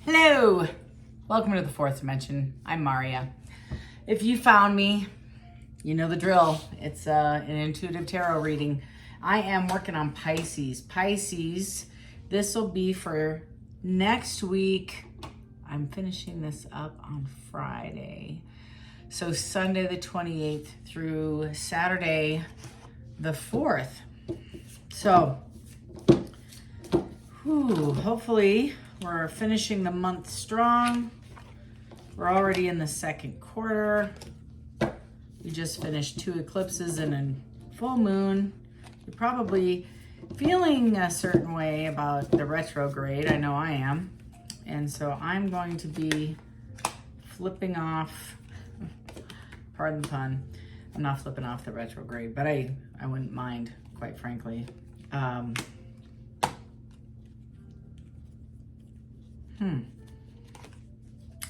Hello, welcome to the fourth dimension. I'm Maria. If you found me, you know the drill. It's an intuitive tarot reading. I am working on Pisces. Pisces, this will be for next week. I'm finishing this up on Friday. So Sunday the 28th through Saturday the 4th. So, hopefully we're finishing the month strong. We're already in the second quarter. We just finished 2 eclipses and a full moon. You're probably feeling a certain way about the retrograde. I know I am. And so I'm going to be flipping off, pardon the pun, I'm not flipping off the retrograde, but I wouldn't mind, quite frankly.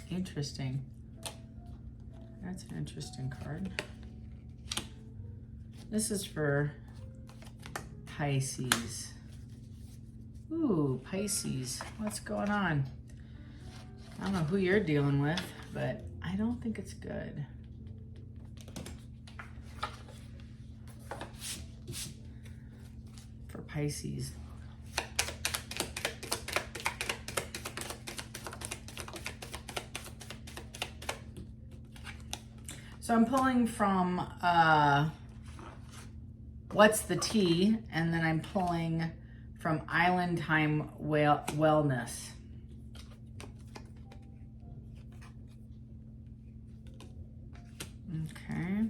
Interesting. That's an interesting card. This is for Pisces. Ooh, Pisces. What's going on? I don't know who you're dealing with, but I don't think it's good. For Pisces. So I'm pulling from What's the Tea, and then I'm pulling from Island Time Wellness. Okay.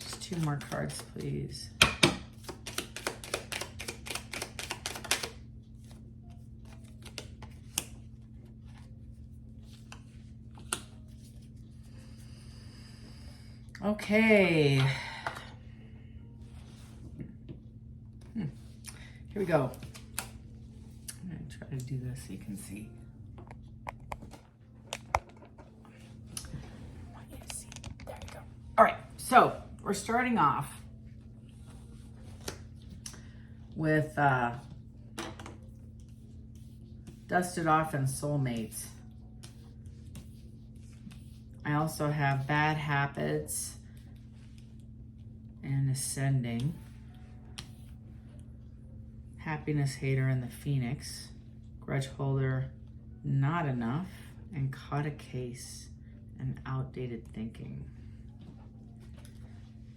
Just 2 more cards, please. Okay. Here we go. I'm going to try to do this so you can see. I want you to see. There you go. All right. So we're starting off with Dusted Off and Soulmates. I also have Bad Habits and Ascending, Happiness Hater and the Phoenix, Grudge Holder, Not Enough, and Caught a Case and Outdated Thinking.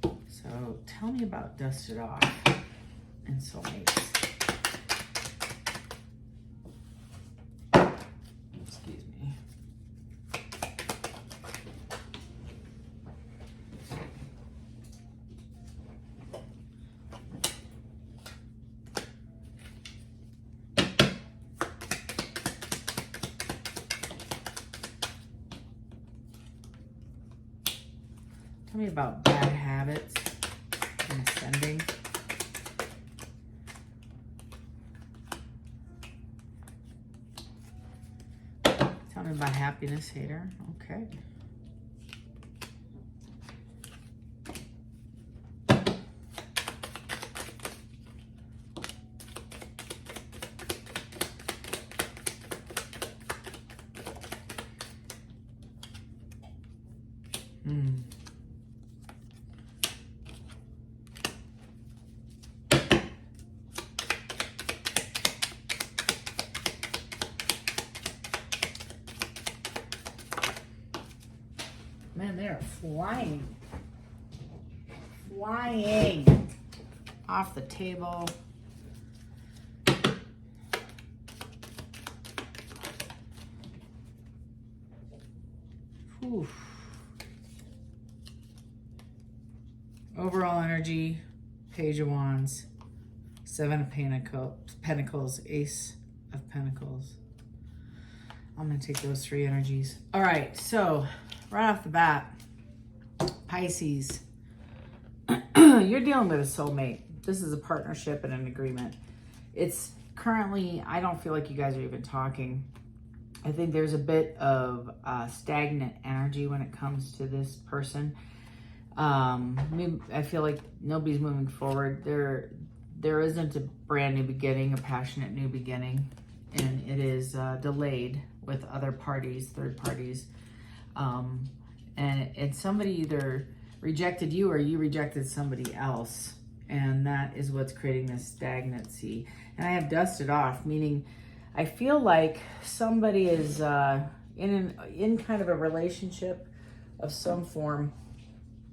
So tell me about Dusted Off and Soulmates. Excuse me. Tell me about Bad Habits and Ascending. Tell me about Happiness Hater. Okay. Man, they are flying off the table. Whew. Overall energy, Page of Wands, 7 of Pentacles, Ace of Pentacles. I'm going to take those 3 energies. All right, so right off the bat, Pisces, you're dealing with a soulmate. This is a partnership and an agreement. It's currently, I don't feel like you guys are even talking. I think there's a bit of stagnant energy when it comes to this person. I feel like nobody's moving forward. There isn't a brand new beginning, a passionate new beginning, and it is delayed with other parties, third parties. And somebody either rejected you or you rejected somebody else. And that is what's creating this stagnancy. And I have dusted off, meaning I feel like somebody is in kind of a relationship of some form,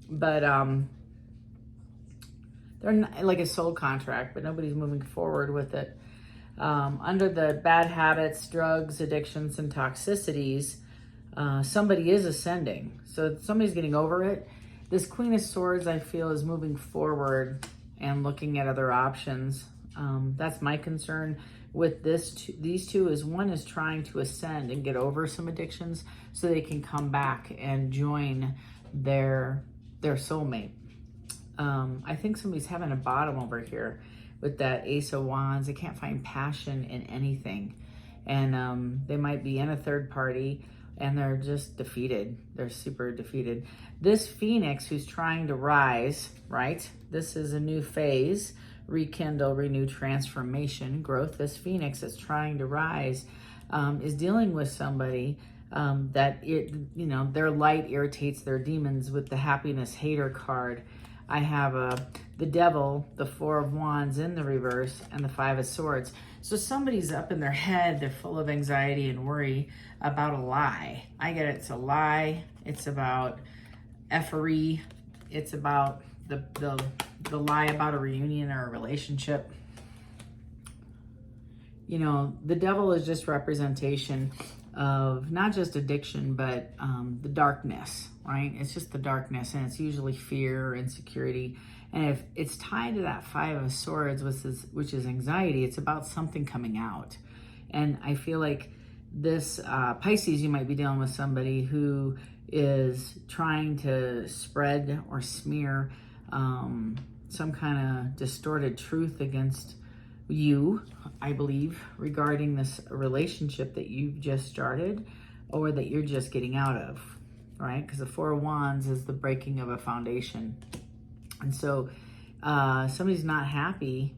but they're not, like a soul contract, but nobody's moving forward with it. Under the bad habits, drugs, addictions, and toxicities, somebody is ascending. So somebody's getting over it. This Queen of Swords, I feel, is moving forward and looking at other options. That's my concern with these two is one is trying to ascend and get over some addictions so they can come back and join their soulmate. I think somebody's having a bottom over here with that Ace of Wands. They can't find passion in anything. And they might be in a third party and they're just defeated. They're super defeated. This Phoenix who's trying to rise, right? This is a new phase, rekindle, renew, transformation, growth. This Phoenix that's trying to rise is dealing with somebody that, their light irritates their demons with the happiness hater card. I have the Devil, the Four of Wands in the reverse, and the Five of Swords. So somebody's up in their head. They're full of anxiety and worry about a lie. I get it. It's a lie. It's about effery. It's about the lie about a reunion or a relationship. The Devil is just representation of not just addiction, but the darkness, right? It's just the darkness, and it's usually fear or insecurity. And if it's tied to that Five of Swords, which is anxiety, it's about something coming out. And I feel like this Pisces, you might be dealing with somebody who is trying to spread or smear some kind of distorted truth against you, I believe, regarding this relationship that you've just started or that you're just getting out of, right? Because the Four of Wands is the breaking of a foundation. And so somebody's not happy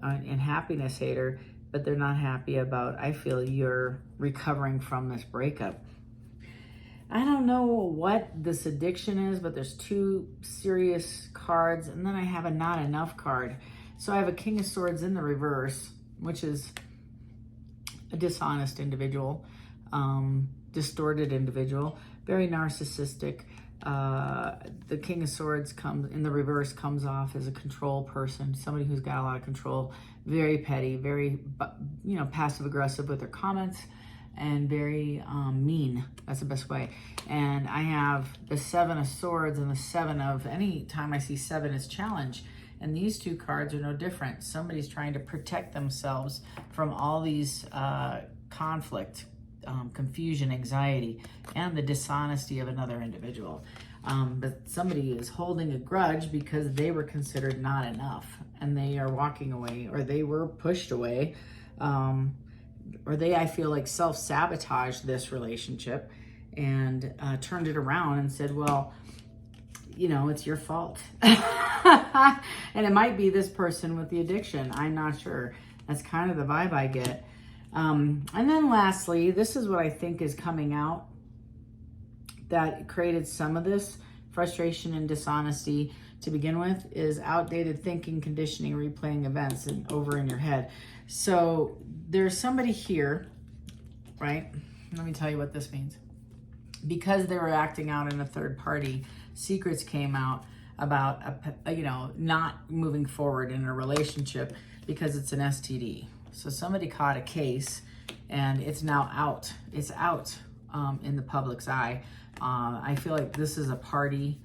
and happiness hater, but they're not happy about, I feel, you're recovering from this breakup. I don't know what this addiction is, but there's two serious cards, and then I have a not enough card. So I have a King of Swords in the reverse, which is a dishonest individual, distorted individual, very narcissistic. The King of Swords comes in the reverse, comes off as a control person, somebody who's got a lot of control, very petty, very, passive aggressive with their comments, and very mean. That's the best way. And I have the Seven of Swords and the Seven of, any time I see seven is challenge. And these two cards are no different. Somebody's trying to protect themselves from all these conflict, confusion, anxiety, and the dishonesty of another individual. But somebody is holding a grudge because they were considered not enough and they are walking away, or they were pushed away, or they, I feel like, self-sabotaged this relationship and turned it around and said, well, it's your fault. And it might be this person with the addiction. I'm not sure. That's kind of the vibe I get. And then lastly, this is what I think is coming out that created some of this frustration and dishonesty to begin with, is outdated thinking, conditioning, replaying events and over in your head. So there's somebody here, right? Let me tell you what this means. Because they were acting out in a third party, secrets came out about, not moving forward in a relationship because it's an STD. So somebody caught a case and it's now out. It's out in the public's eye. I feel like this is a party.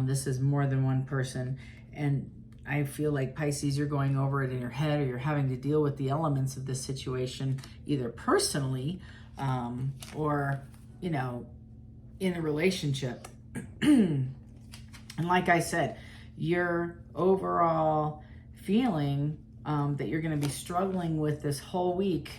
This is more than one person. And I feel like, Pisces, you're going over it in your head, or you're having to deal with the elements of this situation, either personally or, in a relationship. And like I said, your overall feeling that you're going to be struggling with this whole week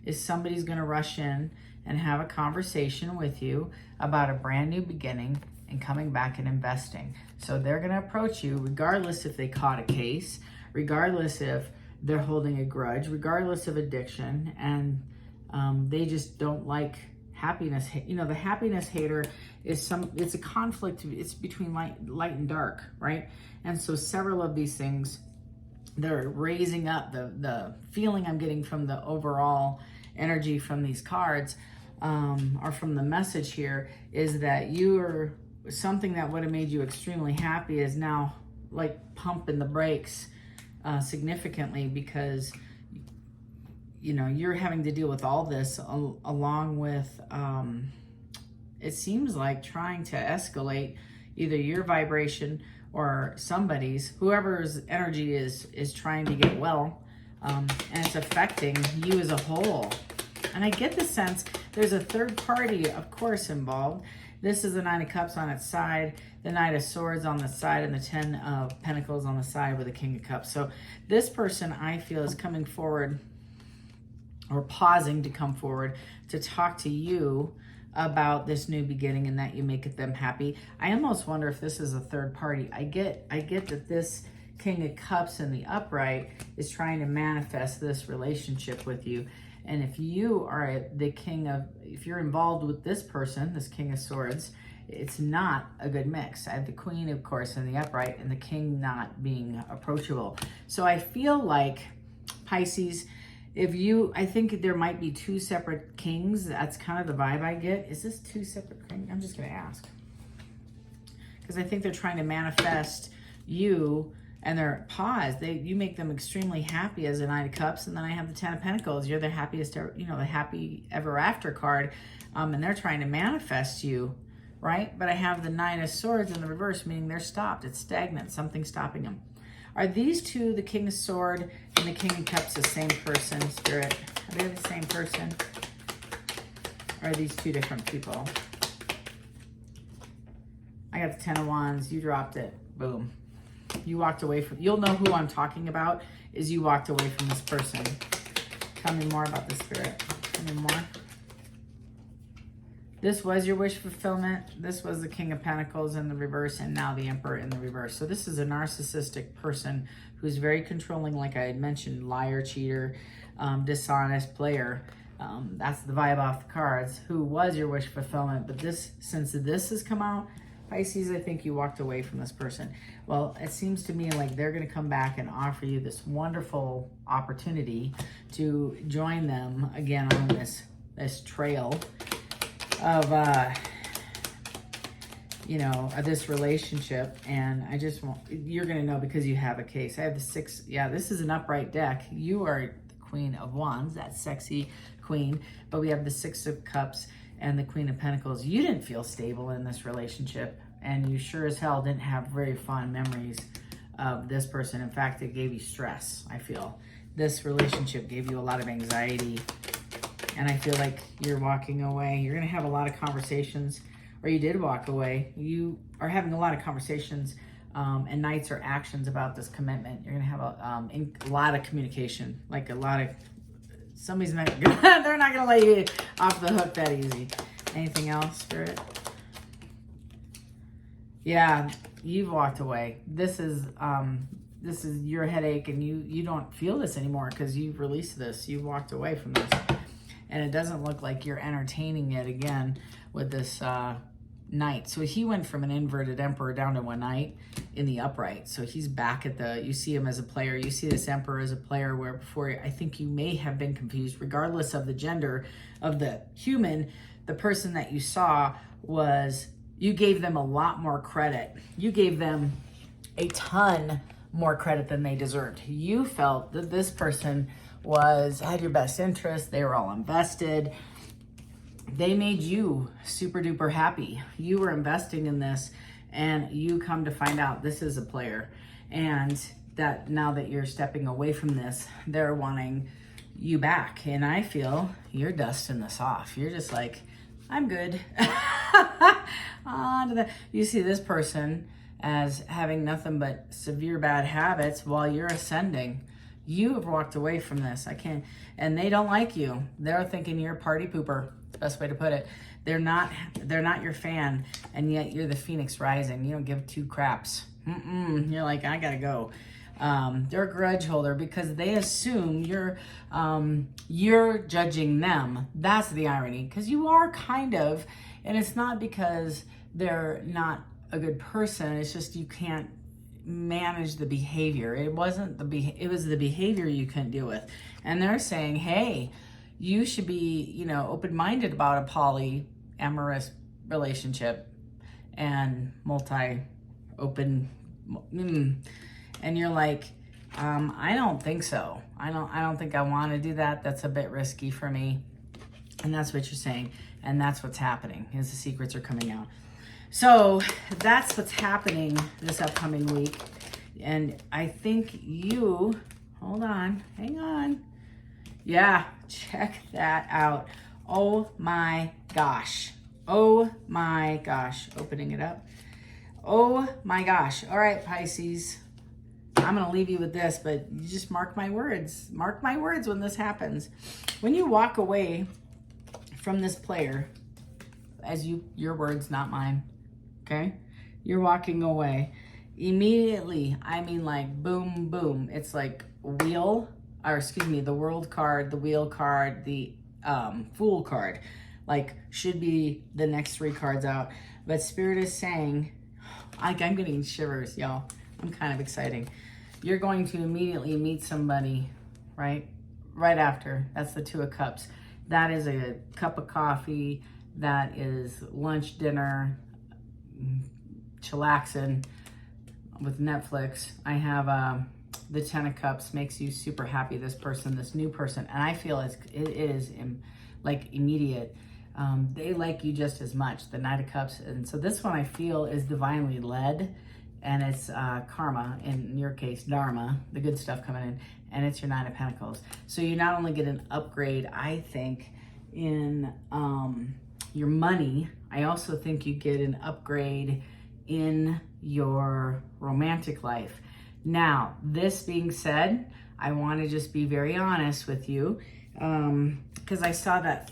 is somebody's going to rush in and have a conversation with you about a brand new beginning and coming back and investing. So they're going to approach you regardless if they caught a case, regardless if they're holding a grudge, regardless of addiction, and they just don't like happiness. You know, the happiness hater is it's a conflict. It's between light and dark, right? And so several of these things, they're raising up the feeling I'm getting from the overall energy from these cards, or from the message here, is that you're something that would have made you extremely happy is now like pumping the brakes significantly, because you know you're having to deal with all this along with it seems like trying to escalate either your vibration or somebody's, whoever's energy is trying to get well, and it's affecting you as a whole. And I get the sense there's a third party, of course, involved. This is the Nine of Cups on its side, the Knight of Swords on the side, and the Ten of Pentacles on the side with the King of Cups. So this person, I feel, is coming forward, or pausing to come forward to talk to you about this new beginning and that you make them happy. I almost wonder if this is a third party. I get that this King of Cups in the upright is trying to manifest this relationship with you. And if you are if you're involved with this person, this King of Swords, it's not a good mix. I have the Queen, of course, in the upright, and the King not being approachable. So I feel like, Pisces, I think there might be two separate kings. That's kind of the vibe I get. Is this two separate kings? I'm just going to ask. Because I think they're trying to manifest you, and they're paused. You make them extremely happy as a Nine of Cups, and then I have the Ten of Pentacles. You're the happiest, the happy ever after card, and they're trying to manifest you, right? But I have the Nine of Swords in the reverse, meaning they're stopped. It's stagnant. Something's stopping them. Are these two, the King of Swords and the King of Cups, the same person, Spirit? Are they the same person? Or are these two different people? I got the Ten of Wands. You dropped it. Boom. You walked away from, you'll know who I'm talking about, is you walked away from this person. Tell me more about this, Spirit. Tell me more. This was your wish fulfillment. This was the King of Pentacles in the reverse, and now the Emperor in the reverse. So this is a narcissistic person who's very controlling, like I had mentioned, liar, cheater, dishonest player. That's the vibe off the cards, who was your wish fulfillment. But since this has come out, Pisces, I think you walked away from this person. Well, it seems to me like they're going to come back and offer you this wonderful opportunity to join them again on this trail of, this relationship. And I just you're going to know because you have a case. I have the 6. Yeah, this is an upright deck. You are the Queen of Wands, that sexy queen. But we have the 6 of Cups and the Queen of Pentacles. You didn't feel stable in this relationship, and you sure as hell didn't have very fond memories of this person. In fact, it gave you stress, I feel. This relationship gave you a lot of anxiety, and I feel like you're walking away. You're going to have a lot of conversations, or you did walk away. You are having a lot of conversations and nights or actions about this commitment. You're going to have a lot of communication, like a lot of, somebody's not they're not going to let you off the hook that easy. Anything else, Spirit? Yeah, you've walked away. This is your headache, and you don't feel this anymore because you've released this. You walked away from this. And it doesn't look like you're entertaining it again with this Knight. So he went from an inverted Emperor down to a Knight in the upright. So he's back at you see him as a player. You see this Emperor as a player, where before I think you may have been confused, regardless of the gender of the human. The person that you saw you gave them a lot more credit. You gave them a ton more credit than they deserved. You felt that this person had your best interest. They were all invested. They made you super duper happy. You were investing in this, and you come to find out this is a player. And that now that you're stepping away from this, they're wanting you back. And I feel you're dusting this off. You're just like, I'm good. You see this person as having nothing but severe bad habits while you're ascending. You have walked away from this. And they don't like you. They're thinking you're a party pooper. Best way to put it. They're not your fan, and yet you're the Phoenix rising. You don't give two craps. You're like, I gotta go. They're a grudge holder because they assume you're judging them. That's the irony, because you are kind of, and it's not because they're not a good person. It's just you can't manage the behavior. It wasn't it was the behavior you couldn't deal with. And they're saying, hey, you should be, open-minded about a polyamorous relationship and multi-open. And you're like, I don't think so. I don't think I want to do that. That's a bit risky for me. And that's what you're saying. And that's what's happening, is the secrets are coming out. So that's what's happening this upcoming week. And I think hold on, hang on. Yeah, check that out. Oh my gosh. Oh my gosh. Opening it up. Oh my gosh. All right, Pisces. I'm going to leave you with this, but you just mark my words. Mark my words when this happens. When you walk away from this player, your words, not mine, okay? You're walking away. Immediately, I mean like boom, boom. It's like the world card, the wheel card, the fool card. Like, should be the next 3 cards out. But Spirit is saying, I'm getting shivers, y'all. I'm kind of exciting. You're going to immediately meet somebody, right? Right after. That's the 2 of Cups. That is a cup of coffee. That is lunch, dinner, chillaxing with Netflix. I have the 10 of Cups. Makes you super happy, this new person. And I feel it is like immediate. They like you just as much, the Knight of Cups. And so this one I feel is divinely led. And it's karma, in your case, dharma, the good stuff coming in, and it's your 9 of Pentacles. So you not only get an upgrade, I think, in your money, I also think you get an upgrade in your romantic life. Now, this being said, I want to just be very honest with you, because I saw that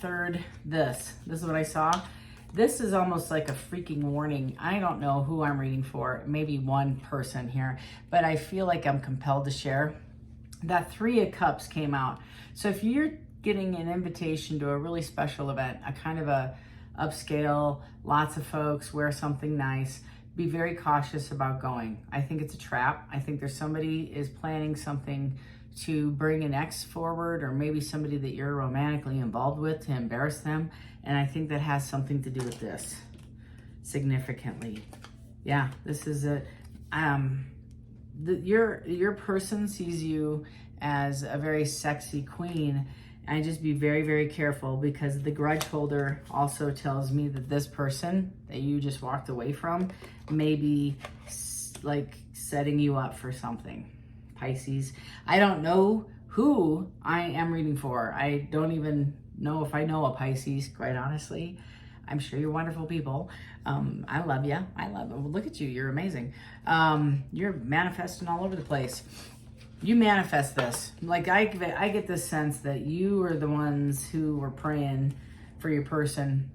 this is what I saw. This is almost like a freaking warning. I don't know who I'm reading for, maybe one person here, but I feel like I'm compelled to share. That 3 of Cups came out. So if you're getting an invitation to a really special event, a kind of a upscale, lots of folks, wear something nice, be very cautious about going. I think it's a trap. I think there's somebody is planning something to bring an ex forward, or maybe somebody that you're romantically involved with, to embarrass them. And I think that has something to do with this significantly. Yeah, this is your person sees you as a very sexy queen. And just be very, very careful, because the grudge holder also tells me that this person that you just walked away from may be like setting you up for something. Pisces. I don't know who I am reading for. I don't even know if I know a Pisces, quite honestly. I'm sure you're wonderful people. I love you. Look at you. You're amazing. You're manifesting all over the place. You manifest this. Like I get this sense that you are the ones who were praying for your person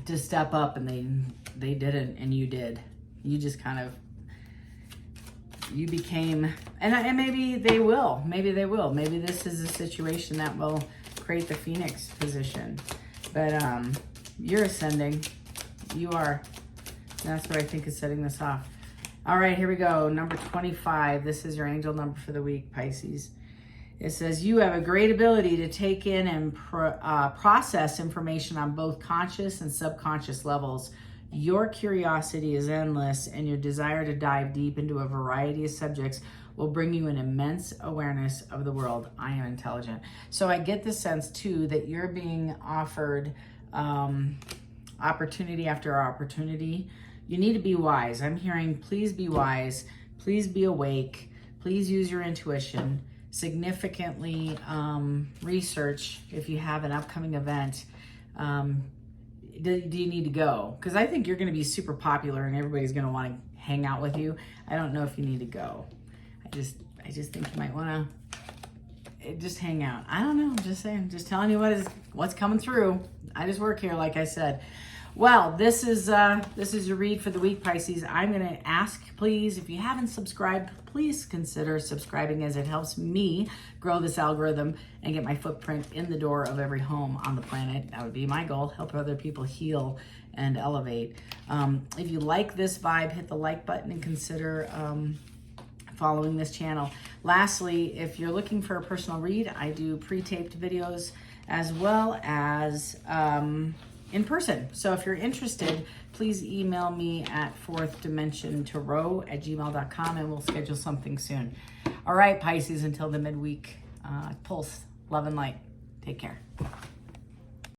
to step up, and they didn't, and you did. You just kind of, you became, and maybe they will. Maybe this is a situation that will create the Phoenix position. But you're ascending. You are. That's what I think is setting this off. All right, here we go. Number 25. This is your angel number for the week, Pisces. It says, you have a great ability to take in and process information on both conscious and subconscious levels. Your curiosity is endless, and your desire to dive deep into a variety of subjects will bring you an immense awareness of the world. I am intelligent. So I get the sense, too, that you're being offered opportunity after opportunity. You need to be wise. I'm hearing, please be wise. Please be awake. Please use your intuition. Significantly research if you have an upcoming event. Do you need to go? Because I think you're going to be super popular and everybody's going to want to hang out with you. I don't know if you need to go. I just think you might want to. just hang out. I don't know. I'm just saying, just telling you what's coming through. I just work here, like I said. Well, this is your read for the week, Pisces. I'm going to ask, please, if you haven't subscribed, please consider subscribing, as it helps me grow this algorithm and get my footprint in the door of every home on the planet. That would be my goal, help other people heal and elevate. If you like this vibe, hit the like button and consider following this channel. Lastly, if you're looking for a personal read, I do pre-taped videos as well as in person. So if you're interested, please email me at fourthdimensiontarot@gmail.com and we'll schedule something soon. All right, Pisces, until the midweek pulse, love and light. Take care.